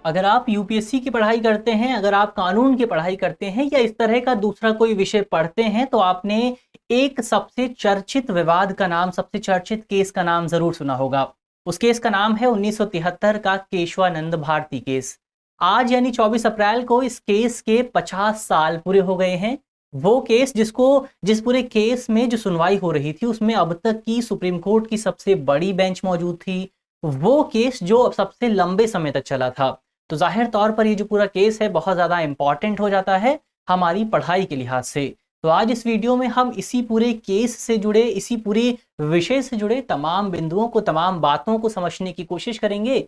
अगर आप यूपीएससी की पढ़ाई करते हैं, अगर आप कानून की पढ़ाई करते हैं या इस तरह का दूसरा कोई विषय पढ़ते हैं तो आपने एक सबसे चर्चित विवाद का नाम, सबसे चर्चित केस का नाम जरूर सुना होगा। उस केस का नाम है 1973 का केशवानंद भारती केस। आज यानी 24 अप्रैल को इस केस के 50 साल पूरे हो गए हैं। वो केस जिस पूरे केस में जो सुनवाई हो रही थी उसमें अब तक की सुप्रीम कोर्ट की सबसे बड़ी बेंच मौजूद थी। वो केस जो अब सबसे लंबे समय तक चला था। तो जाहिर तौर पर ये जो पूरा केस है बहुत ज़्यादा इंपॉर्टेंट हो जाता है हमारी पढ़ाई के लिहाज से। तो आज इस वीडियो में हम इसी पूरे केस से जुड़े, इसी पूरे विषय से जुड़े तमाम बिंदुओं को, तमाम बातों को समझने की कोशिश करेंगे।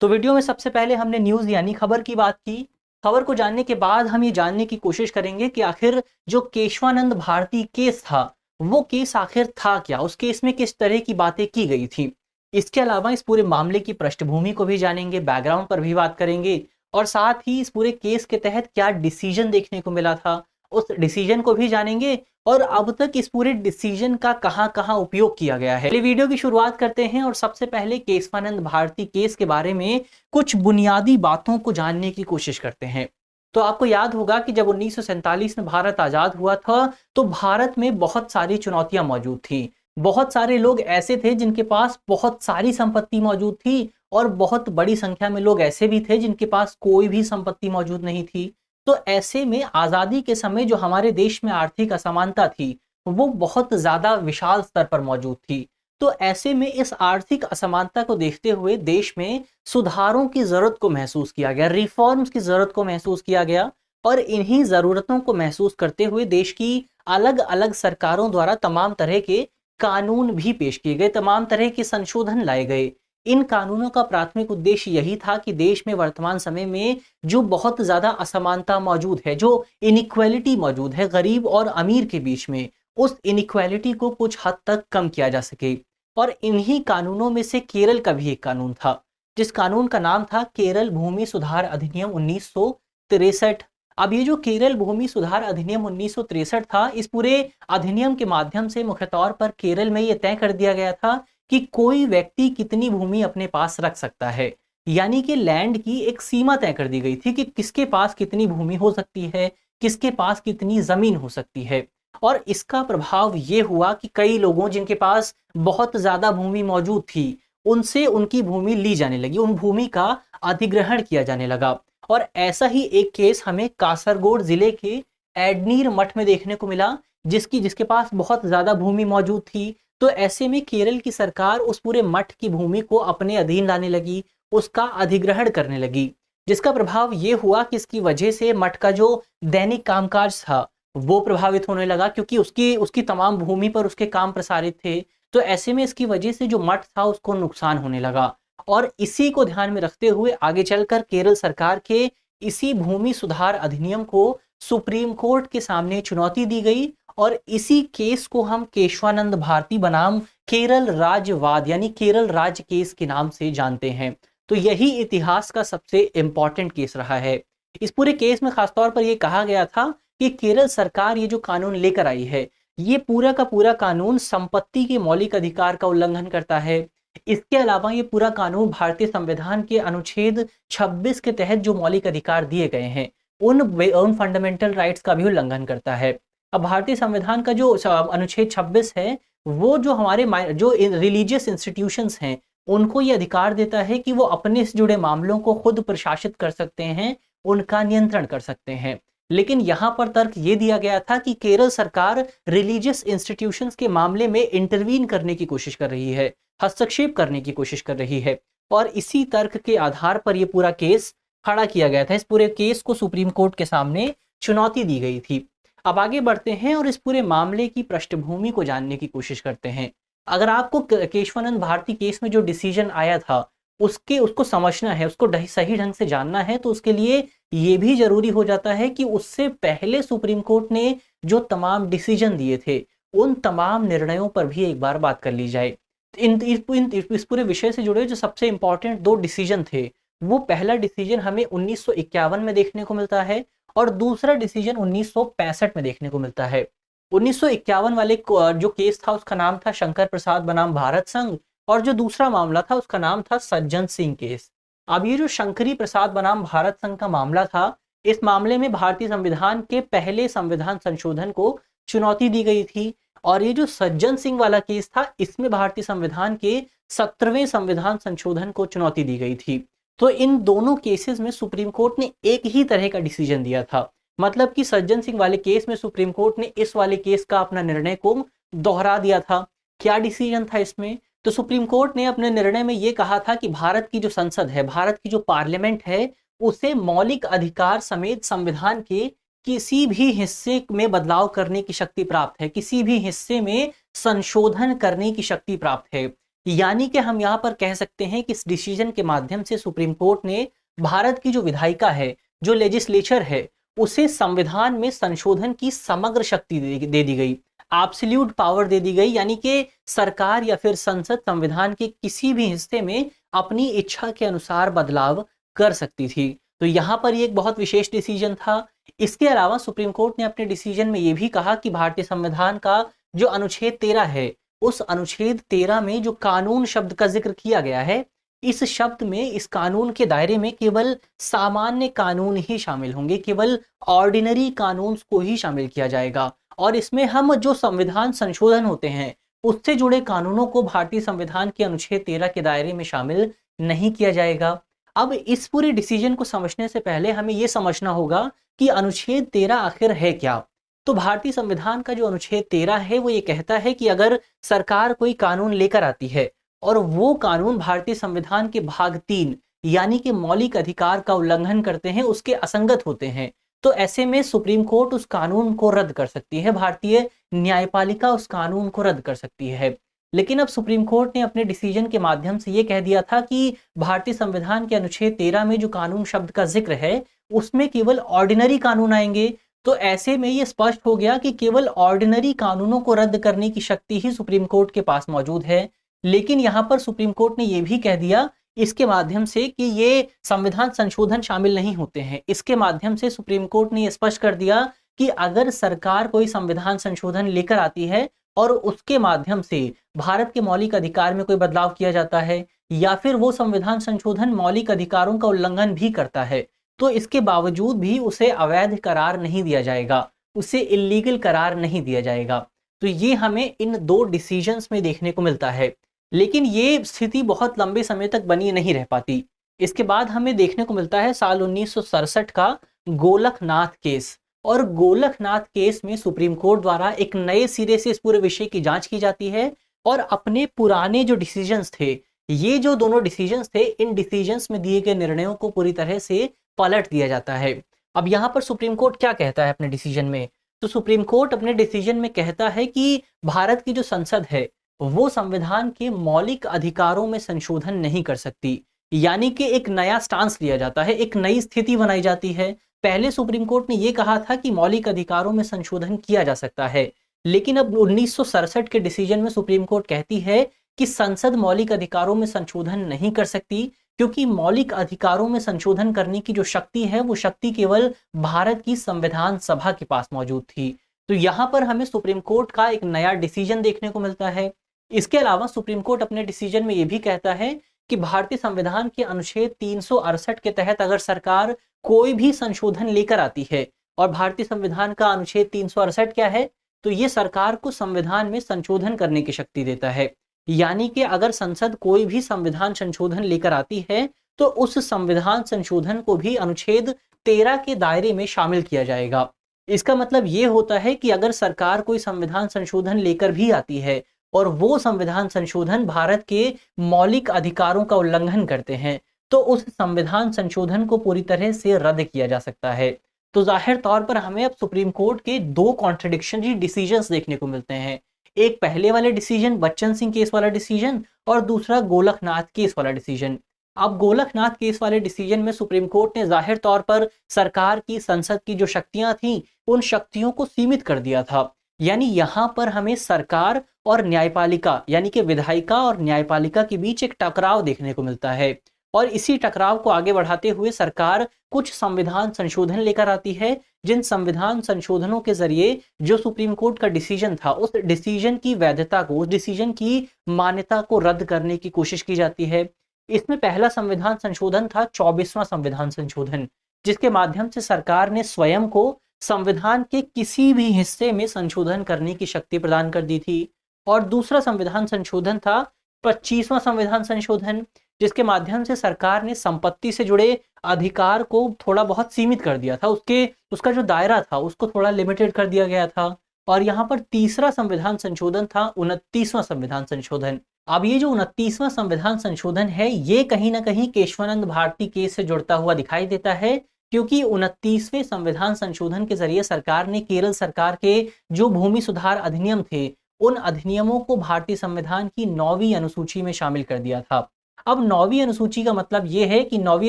तो वीडियो में सबसे पहले हमने न्यूज़ यानी खबर की बात की। खबर को जानने के बाद हम ये जानने की कोशिश करेंगे कि आखिर जो केशवानंद भारती केस था वो केस आखिर था क्या, उस केस में किस तरह की बातें की गई थी। इसके अलावा इस पूरे मामले की पृष्ठभूमि को भी जानेंगे, बैकग्राउंड पर भी बात करेंगे और साथ ही इस पूरे केस के तहत क्या डिसीजन देखने को मिला था उस डिसीजन को भी जानेंगे और अब तक इस पूरे डिसीजन का कहां कहां उपयोग किया गया है। वीडियो की शुरुआत करते हैं और सबसे पहले केशवानंद भारती केस के बारे में कुछ बुनियादी बातों को जानने की कोशिश करते हैं। तो आपको याद होगा कि जब 1947 में भारत आजाद हुआ था तो भारत में बहुत सारी चुनौतियां मौजूद थी। बहुत सारे लोग ऐसे थे जिनके पास बहुत सारी संपत्ति मौजूद थी और बहुत बड़ी संख्या में लोग ऐसे भी थे जिनके पास कोई भी संपत्ति मौजूद नहीं थी। तो ऐसे में आजादी के समय जो हमारे देश में आर्थिक असमानता थी वो बहुत ज्यादा विशाल स्तर पर मौजूद थी। तो ऐसे में इस आर्थिक असमानता को देखते हुए देश में सुधारों की जरूरत को महसूस किया गया, रिफॉर्म्स की जरूरत को महसूस किया गया और इन्हीं जरूरतों को महसूस करते हुए देश की अलग अलग सरकारों द्वारा तमाम तरह के कानून भी पेश किए गए, तमाम तरह के संशोधन लाए गए। इन कानूनों का प्राथमिक उद्देश्य यही था कि देश में वर्तमान समय में जो बहुत ज्यादा असमानता मौजूद है, जो इनइक्वालिटी मौजूद है गरीब और अमीर के बीच में, उस इनइक्वालिटी को कुछ हद तक कम किया जा सके। और इन्हीं कानूनों में से केरल का भी एक कानून था जिस कानून का नाम था केरल भूमि सुधार अधिनियम 1963। अब ये जो केरल भूमि सुधार अधिनियम 1963 था, इस पूरे अधिनियम के माध्यम से मुख्य तौर पर केरल में यह तय कर दिया गया था कि कोई व्यक्ति कितनी भूमि अपने पास रख सकता है। यानी कि लैंड की एक सीमा तय कर दी गई थी कि किसके पास कितनी भूमि हो सकती है, किसके पास कितनी जमीन हो सकती है। और इसका प्रभाव ये हुआ कि कई लोगों जिनके पास बहुत ज्यादा भूमि मौजूद थी उनसे उनकी भूमि ली जाने लगी, उन भूमि का अधिग्रहण किया जाने लगा। और ऐसा ही एक केस हमें कासरगोड जिले के एडनीर मठ में देखने को मिला जिसके पास बहुत ज्यादा भूमि मौजूद थी। तो ऐसे में केरल की सरकार उस पूरे मठ की भूमि को अपने अधीन लाने लगी, उसका अधिग्रहण करने लगी, जिसका प्रभाव ये हुआ कि इसकी वजह से मठ का जो दैनिक कामकाज था वो प्रभावित होने लगा क्योंकि उसकी तमाम भूमि पर उसके काम प्रसारित थे। तो ऐसे में इसकी वजह से जो मठ था उसको नुकसान होने लगा और इसी को ध्यान में रखते हुए आगे चलकर केरल सरकार के इसी भूमि सुधार अधिनियम को सुप्रीम कोर्ट के सामने चुनौती दी गई और इसी केस को हम केशवानंद भारती बनाम केरल राज्यवाद यानी केरल राज्य केस के नाम से जानते हैं। तो यही इतिहास का सबसे इंपॉर्टेंट केस रहा है। इस पूरे केस में खासतौर पर यह कहा गया था कि केरल सरकार ये जो कानून लेकर आई है ये पूरा का पूरा कानून संपत्ति के मौलिक अधिकार का उल्लंघन करता है। इसके अलावा ये पूरा कानून भारतीय संविधान के अनुच्छेद 26 के तहत जो मौलिक अधिकार दिए गए हैं उन फंडामेंटल राइट्स का भी उल्लंघन करता है। अब भारतीय संविधान का जो अनुच्छेद 26 है वो जो हमारे जो रिलीजियस इंस्टीट्यूशंस हैं उनको ये अधिकार देता है कि वो अपने से जुड़े मामलों को खुद प्रशासित कर सकते हैं, उनका नियंत्रण कर सकते हैं। लेकिन यहाँ पर तर्क ये दिया गया था कि केरल सरकार रिलीजियस इंस्टीट्यूशंस के मामले में इंटरवीन करने की कोशिश कर रही है, हस्तक्षेप करने की कोशिश कर रही है और इसी तर्क के आधार पर यह पूरा केस खड़ा किया गया था। इस पूरे केस को सुप्रीम कोर्ट के सामने चुनौती दी गई थी। अब आगे बढ़ते हैं और इस पूरे मामले की पृष्ठभूमि को जानने की कोशिश करते हैं। अगर आपको केशवानंद भारती केस में जो डिसीजन आया था उसको समझना है, उसको सही ढंग से जानना है, तो उसके लिए ये भी जरूरी हो जाता है कि उससे पहले सुप्रीम कोर्ट ने जो तमाम डिसीजन दिए थे उन तमाम निर्णयों पर भी एक बार बात कर ली जाए। इस पूरे विषय से जुड़े जो सबसे इंपॉर्टेंट दो डिसीजन थे वो पहला डिसीजन हमें 1951 में देखने को मिलता है और दूसरा डिसीजन 1965 में देखने को मिलता है। 1951 वाले जो केस था उसका नाम था शंकर प्रसाद बनाम भारत संघ और जो दूसरा मामला था उसका नाम था सज्जन सिंह केस। अब ये जो शंकरी प्रसाद बनाम भारत संघ का मामला था, इस मामले में भारतीय संविधान के पहले संविधान संशोधन को चुनौती दी गई थी। और ये जो सज्जन सिंह वाला केस था, इसमें भारतीय संविधान के 17वें संविधान संशोधन को चुनौती दी गई थी। तो इन दोनों केसेस में सुप्रीम कोर्ट ने एक ही तरह का डिसीजन दिया था। मतलब कि सज्जन सिंह वाले केस में सुप्रीम कोर्ट ने इस वाले केस का अपना निर्णय को दोहरा दिया था। क्या डिसीजन था इसमें? तो सुप्रीम कोर्ट ने अपने निर्णय में यह कहा था कि भारत की जो संसद है, भारत की जो पार्लियामेंट है, उसे मौलिक अधिकार समेत संविधान के किसी भी हिस्से में बदलाव करने की शक्ति प्राप्त है, किसी भी हिस्से में संशोधन करने की शक्ति प्राप्त है। यानी कि हम यहाँ पर कह सकते हैं कि इस डिसीजन के माध्यम से सुप्रीम कोर्ट ने भारत की जो विधायिका है, जो लेजिस्लेचर है, उसे संविधान में संशोधन की समग्र शक्ति दे दी गई, एब्सोल्यूट पावर दे दी गई। यानी कि सरकार या फिर संसद संविधान के किसी भी हिस्से में अपनी इच्छा के अनुसार बदलाव कर सकती थी। तो यहाँ पर ये एक बहुत विशेष डिसीजन था। इसके अलावा सुप्रीम कोर्ट ने अपने डिसीजन में ये भी कहा कि भारतीय संविधान का जो अनुच्छेद 13 है, उस अनुच्छेद 13 में जो कानून शब्द का जिक्र किया गया है, इस शब्द में, इस कानून के दायरे में केवल सामान्य कानून ही शामिल होंगे, केवल ऑर्डिनरी कानून को ही शामिल किया जाएगा। और इसमें हम जो संविधान संशोधन होते हैं, उससे जुड़े कानूनों को भारतीय संविधान के अनुच्छेद 13 के दायरे में शामिल नहीं किया जाएगा। अब इस पूरे डिसीजन को समझने से पहले हमें यह समझना होगा कि अनुच्छेद 13 आखिर है क्या। तो भारतीय संविधान का जो अनुच्छेद 13 है, वो ये कहता है कि अगर सरकार कोई कानून लेकर आती है और वो कानून भारतीय संविधान के भाग 3 यानी कि मौलिक अधिकार का उल्लंघन करते हैं, उसके असंगत होते हैं, तो ऐसे में सुप्रीम कोर्ट उस कानून को रद्द कर सकती है, भारतीय न्यायपालिका उस कानून को रद्द कर सकती है। लेकिन अब सुप्रीम कोर्ट ने अपने डिसीजन के माध्यम से यह कह दिया था कि भारतीय संविधान के अनुच्छेद 13 में जो कानून शब्द का जिक्र है, उसमें केवल ऑर्डिनरी कानून आएंगे। तो ऐसे में यह स्पष्ट हो गया कि केवल ऑर्डिनरी कानूनों को रद्द करने की शक्ति ही सुप्रीम कोर्ट के पास मौजूद है। लेकिन यहां पर सुप्रीम कोर्ट ने यह भी कह दिया इसके माध्यम से कि ये संविधान संशोधन शामिल नहीं होते हैं। इसके माध्यम से सुप्रीम कोर्ट ने यह स्पष्ट कर दिया कि अगर सरकार कोई संविधान संशोधन लेकर आती है और उसके माध्यम से भारत के मौलिक अधिकार में कोई बदलाव किया जाता है, या फिर वो संविधान संशोधन मौलिक अधिकारों का उल्लंघन भी करता है, तो इसके बावजूद भी उसे अवैध करार नहीं दिया जाएगा, उसे इल्लीगल करार नहीं दिया जाएगा। तो ये हमें इन दो डिसीजंस में देखने को मिलता है। लेकिन ये स्थिति बहुत लंबे समय तक बनी नहीं रह पाती। इसके बाद हमें देखने को मिलता है साल 1967 का गोलकनाथ केस। और गोलकनाथ केस में सुप्रीम कोर्ट द्वारा एक नए सिरे से इस पूरे विषय की जांच की जाती है और अपने पुराने जो डिसीजंस थे, ये जो दोनों डिसीजंस थे, इन डिसीजंस में दिए गए निर्णयों को पूरी तरह से पलट दिया जाता है। अब यहाँ पर सुप्रीम कोर्ट क्या कहता है अपने डिसीजन में? तो सुप्रीम कोर्ट अपने डिसीजन में कहता है कि भारत की जो संसद है, वो संविधान के मौलिक अधिकारों में संशोधन नहीं कर सकती। यानी कि एक नया स्टांस लिया जाता है, एक नई स्थिति बनाई जाती है। पहले सुप्रीम कोर्ट ने यह कहा था कि मौलिक अधिकारों में संशोधन किया जा सकता है, लेकिन अब 1967 के डिसीजन में सुप्रीम कोर्ट कहती है कि संसद मौलिक अधिकारों में संशोधन नहीं कर सकती, क्योंकि मौलिक अधिकारों में संशोधन करने की जो शक्ति है, वो शक्ति केवल भारत की संविधान सभा के पास मौजूद थी। तो यहाँ पर हमें सुप्रीम कोर्ट का एक नया डिसीजन देखने को मिलता है। इसके अलावा सुप्रीम कोर्ट अपने डिसीजन में यह भी कहता है कि भारतीय संविधान के अनुच्छेद 368 के तहत अगर सरकार कोई भी संशोधन लेकर आती है, और भारतीय संविधान का अनुच्छेद 368 क्या है, तो ये सरकार को संविधान में संशोधन करने की शक्ति देता है। यानी कि अगर संसद कोई भी संविधान संशोधन लेकर आती है, तो उस संविधान संशोधन को भी अनुच्छेद 13 के दायरे में शामिल किया जाएगा। इसका मतलब ये होता है कि अगर सरकार कोई संविधान संशोधन लेकर भी आती है और वो संविधान संशोधन भारत के मौलिक अधिकारों का उल्लंघन करते हैं, तो उस संविधान संशोधन को पूरी तरह से रद्द किया जा सकता है। तो जाहिर तौर पर हमें अब सुप्रीम कोर्ट के दो कॉन्ट्रडिक्शनरी डिसीजंस देखने को मिलते हैं। एक पहले वाले डिसीजन, बच्चन सिंह केस वाला डिसीजन, और दूसरा गोलकनाथ केस वाला डिसीजन। अब गोलकनाथ केस वाले डिसीजन में सुप्रीम कोर्ट ने जाहिर तौर पर सरकार की, संसद की जो शक्तियां थीं, उन शक्तियों को सीमित कर दिया था। यानी यहाँ पर हमें सरकार और न्यायपालिका, यानी कि विधायिका और न्यायपालिका के बीच एक टकराव देखने को मिलता है। और इसी टकराव को आगे बढ़ाते हुए सरकार कुछ संविधान संशोधन लेकर आती है, जिन संविधान संशोधनों के जरिए जो सुप्रीम कोर्ट का डिसीजन था, उस डिसीजन की वैधता को, उस डिसीजन की मान्यता को रद्द करने की कोशिश की जाती है। इसमें पहला संविधान संशोधन था 24वां संविधान संशोधन, जिसके माध्यम से सरकार ने स्वयं को संविधान के किसी भी हिस्से में संशोधन करने की शक्ति प्रदान कर दी थी। और दूसरा संविधान संशोधन था 25वां संविधान संशोधन, जिसके माध्यम से सरकार ने संपत्ति से जुड़े अधिकार को थोड़ा बहुत सीमित कर दिया था, उसका जो दायरा था उसको थोड़ा लिमिटेड कर दिया गया था। और यहाँ पर तीसरा संविधान संशोधन था 29वां संविधान संशोधन। अब ये जो 29वां संविधान संशोधन है, ये कहीं ना कहीं केशवानंद भारती केस से जुड़ता हुआ दिखाई देता है, क्योंकि 29वें संविधान संशोधन के जरिए सरकार ने केरल सरकार के जो भूमि सुधार अधिनियम थे, उन अधिनियमों को भारतीय संविधान की 9वीं अनुसूची में शामिल कर दिया था। अब 9वीं अनुसूची का मतलब यह है कि 9वीं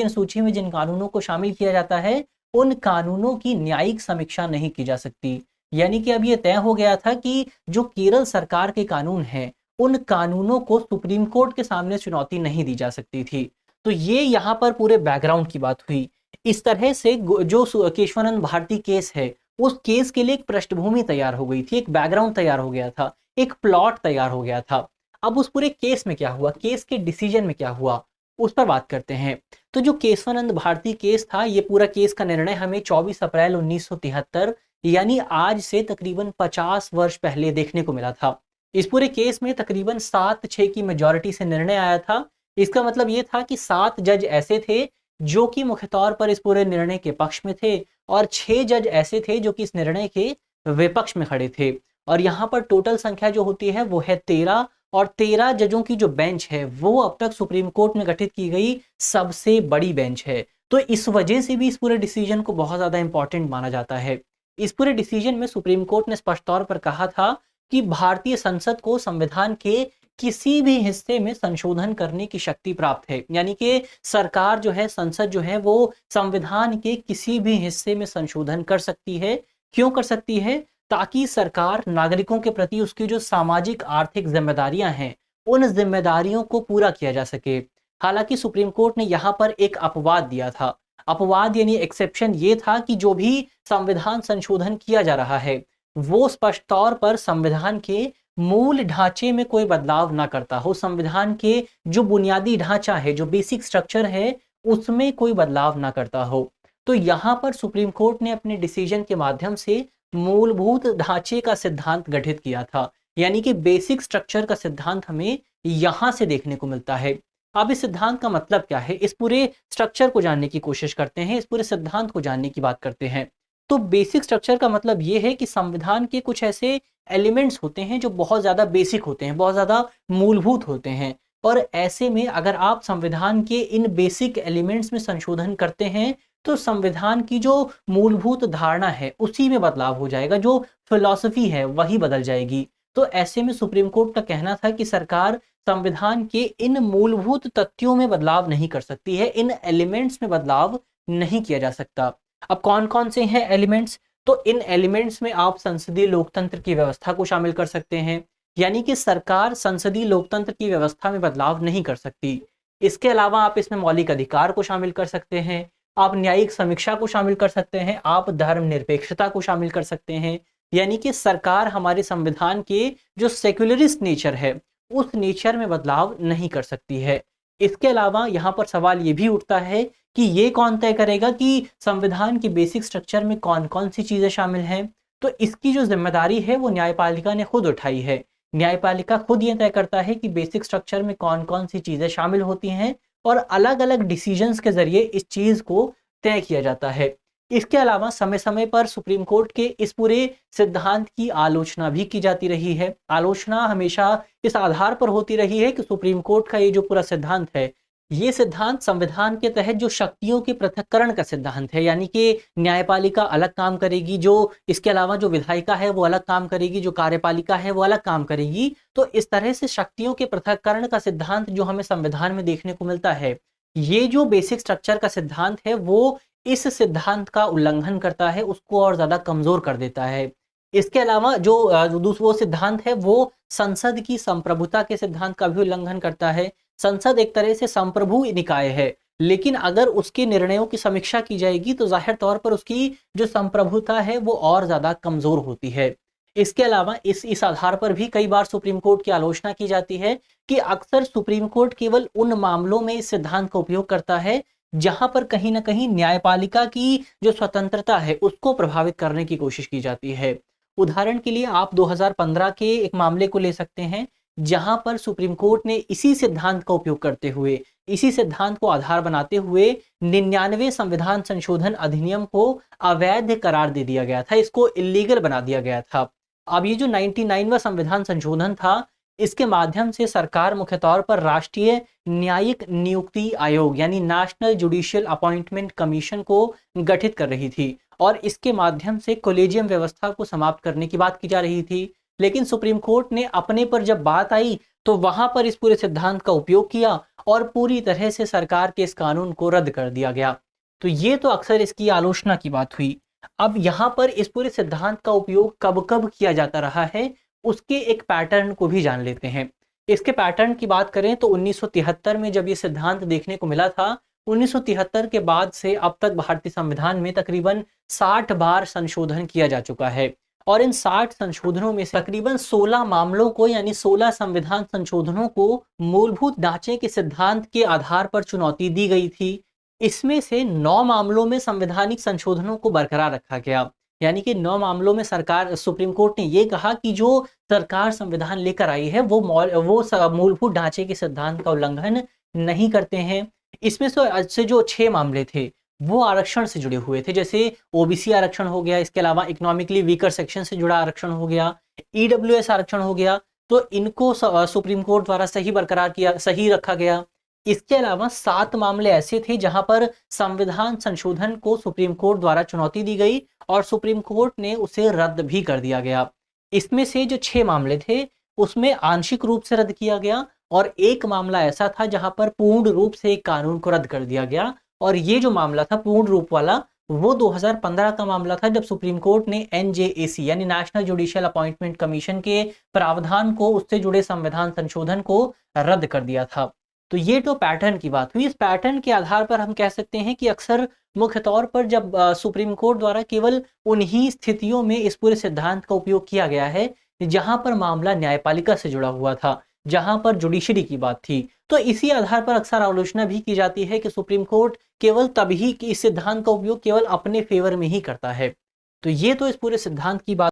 अनुसूची में जिन कानूनों को शामिल किया जाता है, उन कानूनों की न्यायिक समीक्षा नहीं की जा सकती। यानी कि अब यह तय हो गया था कि जो केरल सरकार के कानून हैं, उन कानूनों को सुप्रीम कोर्ट के सामने चुनौती नहीं दी जा सकती थी। तो ये यहाँ पर पूरे बैकग्राउंड की बात हुई। इस तरह से जो केशवानंद भारती केस है, उस केस के लिए एक पृष्ठभूमि तैयार हो गई थी, एक बैकग्राउंड तैयार हो गया था, एक प्लॉट तैयार हो गया था। अब उस पूरे केस में क्या हुआ, केस के डिसीजन में क्या हुआ, उस पर बात करते हैं। तो जो केशवानंद भारती केस था, ये पूरा केस का निर्णय हमें 24 अप्रैल 1973 यानी आज से तकरीबन 50 वर्ष पहले देखने को मिला था। इस पूरे केस में तकरीबन 7-6 की मेजॉरिटी से निर्णय आया था। इसका मतलब ये था कि 7 जज ऐसे थे जो कि मुख्य तौर पर इस पूरे निर्णय के पक्ष में थे, और 6 जज ऐसे थे जो कि इस निर्णय के विपक्ष में खड़े थे। और यहाँ पर टोटल संख्या जो होती है वो है 13, और 13 जजों की जो बेंच है वो अब तक सुप्रीम कोर्ट में गठित की गई सबसे बड़ी बेंच है। तो इस वजह से भी इस पूरे डिसीजन को बहुत ज्यादा इंपॉर्टेंट माना जाता है। इस पूरे डिसीजन में सुप्रीम कोर्ट ने स्पष्ट तौर पर कहा था कि भारतीय संसद को संविधान के किसी भी हिस्से में संशोधन करने की शक्ति प्राप्त है। यानी कि सरकार जो है, संसद जो है, वो संविधान के किसी भी हिस्से में संशोधन कर सकती है। क्यों कर सकती है? ताकि सरकार नागरिकों के प्रति उसकी जो सामाजिक आर्थिक जिम्मेदारियां हैं, उन जिम्मेदारियों को पूरा किया जा सके। हालांकि सुप्रीम कोर्ट ने यहाँ पर एक अपवाद दिया था। अपवाद यानी एक्सेप्शन ये था कि जो भी संविधान संशोधन किया जा रहा है, वो स्पष्ट तौर पर संविधान के मूल ढांचे में कोई बदलाव ना करता हो, संविधान के जो बुनियादी ढांचा है, जो बेसिक स्ट्रक्चर है, उसमें कोई बदलाव ना करता हो। तो यहाँ पर सुप्रीम कोर्ट ने अपने डिसीजन के माध्यम से मूलभूत ढांचे का सिद्धांत गठित किया था। यानी कि बेसिक स्ट्रक्चर का सिद्धांत हमें यहां से देखने को मिलता है। अब इस सिद्धांत का मतलब क्या है, इस पूरे स्ट्रक्चर को जानने की कोशिश करते हैं, इस पूरे सिद्धांत को जानने की बात करते हैं। तो बेसिक स्ट्रक्चर का मतलब ये है कि संविधान के कुछ ऐसे एलिमेंट्स होते हैं जो बहुत ज्यादा बेसिक होते हैं, बहुत ज्यादा मूलभूत होते हैं, और ऐसे में अगर आप संविधान के इन बेसिक एलिमेंट्स में संशोधन करते हैं तो संविधान की जो मूलभूत धारणा है उसी में बदलाव हो जाएगा, जो फिलॉसफी है वही बदल जाएगी। तो ऐसे में सुप्रीम कोर्ट का कहना था कि सरकार संविधान के इन मूलभूत तथ्यों में बदलाव नहीं कर सकती है, इन एलिमेंट्स में बदलाव नहीं किया जा सकता। अब कौन कौन से हैं एलिमेंट्स? तो इन एलिमेंट्स में आप संसदीय लोकतंत्र की व्यवस्था को शामिल कर सकते हैं, यानी कि सरकार संसदीय लोकतंत्र की व्यवस्था में बदलाव नहीं कर सकती। इसके अलावा आप इसमें मौलिक अधिकार को शामिल कर सकते हैं, आप न्यायिक समीक्षा को शामिल कर सकते हैं, आप धर्मनिरपेक्षता को शामिल कर सकते हैं। यानी कि सरकार हमारे संविधान के जो सेक्युलरिस्ट नेचर है, उस नेचर में बदलाव नहीं कर सकती है। इसके अलावा यहाँ पर सवाल ये भी उठता है कि ये कौन तय करेगा कि संविधान के बेसिक स्ट्रक्चर में कौन कौन सी चीजें शामिल हैं? तो इसकी जो जिम्मेदारी है वो न्यायपालिका ने खुद उठाई है। न्यायपालिका खुद ये तय करता है कि बेसिक स्ट्रक्चर में कौन कौन सी चीजें शामिल होती हैं, और अलग अलग डिसीजंस के जरिए इस चीज को तय किया जाता है। इसके अलावा समय समय पर सुप्रीम कोर्ट के इस पूरे सिद्धांत की आलोचना भी की जाती रही है। आलोचना हमेशा इस आधार पर होती रही है कि सुप्रीम कोर्ट का ये जो पूरा सिद्धांत है, ये सिद्धांत संविधान के तहत जो शक्तियों के पृथक्करण का सिद्धांत है, यानी कि न्यायपालिका अलग काम करेगी, जो इसके अलावा जो विधायिका है वो अलग काम करेगी, जो कार्यपालिका है वो अलग काम करेगी। तो इस तरह से शक्तियों के पृथक्करण का सिद्धांत जो हमें संविधान में देखने को मिलता है, ये जो बेसिक स्ट्रक्चर का सिद्धांत है वो इस सिद्धांत का उल्लंघन करता है, उसको और ज्यादा कमजोर कर देता है। इसके अलावा जो दूसरा सिद्धांत है वो संसद की संप्रभुता के सिद्धांत का भी उल्लंघन करता है। संसद एक तरह से संप्रभु निकाय है, लेकिन अगर उसके निर्णयों की समीक्षा की जाएगी तो जाहिर तौर पर उसकी जो संप्रभुता है वो और ज्यादा कमजोर होती है। इसके अलावा इस आधार पर भी कई बार सुप्रीम कोर्ट की आलोचना की जाती है कि अक्सर सुप्रीम कोर्ट केवल उन मामलों में इस सिद्धांत का उपयोग करता है जहां पर कहीं ना कहीं न्यायपालिका की जो स्वतंत्रता है उसको प्रभावित करने की कोशिश की जाती है। उदाहरण के लिए आप 2015 के एक मामले को ले सकते हैं, जहां पर सुप्रीम कोर्ट ने इसी सिद्धांत का उपयोग करते हुए, इसी सिद्धांत को आधार बनाते हुए 99 संविधान संशोधन अधिनियम को अवैध करार दे दिया गया था, इसको इलीगल बना दिया गया था। अब ये जो 99वां संविधान संशोधन था, इसके माध्यम से सरकार मुख्य तौर पर राष्ट्रीय न्यायिक नियुक्ति आयोग यानी नेशनल जुडिशियल अपॉइंटमेंट कमीशन को गठित कर रही थी और इसके माध्यम से कॉलेजियम व्यवस्था को समाप्त करने की बात की जा रही थी। लेकिन सुप्रीम कोर्ट ने अपने पर जब बात आई तो वहां पर इस पूरे सिद्धांत का उपयोग किया और पूरी तरह से सरकार के इस कानून को रद्द कर दिया गया। तो ये तो अक्सर इसकी आलोचना की बात हुई। अब यहाँ पर इस पूरे सिद्धांत का उपयोग कब कब किया जाता रहा है, उसके एक पैटर्न को भी जान लेते हैं। इसके पैटर्न की बात करें तो 1973 में जब ये सिद्धांत देखने को मिला था, 1973 के बाद से अब तक भारतीय संविधान में तकरीबन 60 बार संशोधन किया जा चुका है और इन 60 संशोधनों में से तकरीबन 16 मामलों को यानी 16 संविधान संशोधनों को मूलभूत ढांचे के सिद्धांत के आधार पर चुनौती दी गई थी। इसमें से 9 मामलों में संवैधानिक संशोधनों को बरकरार रखा गया, यानी कि 9 मामलों में सरकार सुप्रीम कोर्ट ने ये कहा कि जो सरकार संविधान लेकर आई है वो मूलभूत ढांचे के सिद्धांत का उल्लंघन नहीं करते हैं। इसमें से जो 6 मामले थे वो आरक्षण से जुड़े हुए थे, जैसे ओबीसी आरक्षण हो गया, इसके अलावा इकोनॉमिकली वीकर सेक्शन से जुड़ा आरक्षण हो गया, ईडब्ल्यूएस आरक्षण हो गया। तो इनको सुप्रीम कोर्ट द्वारा सही रखा गया। इसके अलावा 7 मामले ऐसे थे जहां पर संविधान संशोधन को सुप्रीम कोर्ट द्वारा चुनौती दी गई और सुप्रीम कोर्ट ने उसे रद्द भी कर दिया गया। इसमें से जो 6 मामले थे उसमें आंशिक रूप से रद्द किया गया और एक मामला ऐसा था जहां पर पूर्ण रूप से एक कानून को रद्द कर दिया गया और ये जो मामला था पूर्ण रूप वाला वो 2015 का मामला था, जब सुप्रीम कोर्ट ने एनजेएसी यानी नेशनल जुडिशियल अपॉइंटमेंट कमीशन के प्रावधान को, उससे जुड़े संविधान संशोधन को रद्द कर दिया था। तो ये तो पैटर्न की बात हुई। इस पैटर्न के आधार पर हम कह सकते हैं कि अक्सर मुख्य तौर पर जब सुप्रीम कोर्ट द्वारा केवल उन्हीं स्थितियों में इस पूरे सिद्धांत का उपयोग किया गया है जहां पर मामला न्यायपालिका से जुड़ा हुआ था, जहां पर जुडिशरी की बात थी, तो इसी आधार पर अक्सर आलोचना भी की जाती है कि सुप्रीम कोर्ट केवल तभी इस सिद्धांत का उपयोग केवल अपने फेवर में ही करता है। तो ये तो इस पूरे सिद्धांत की बात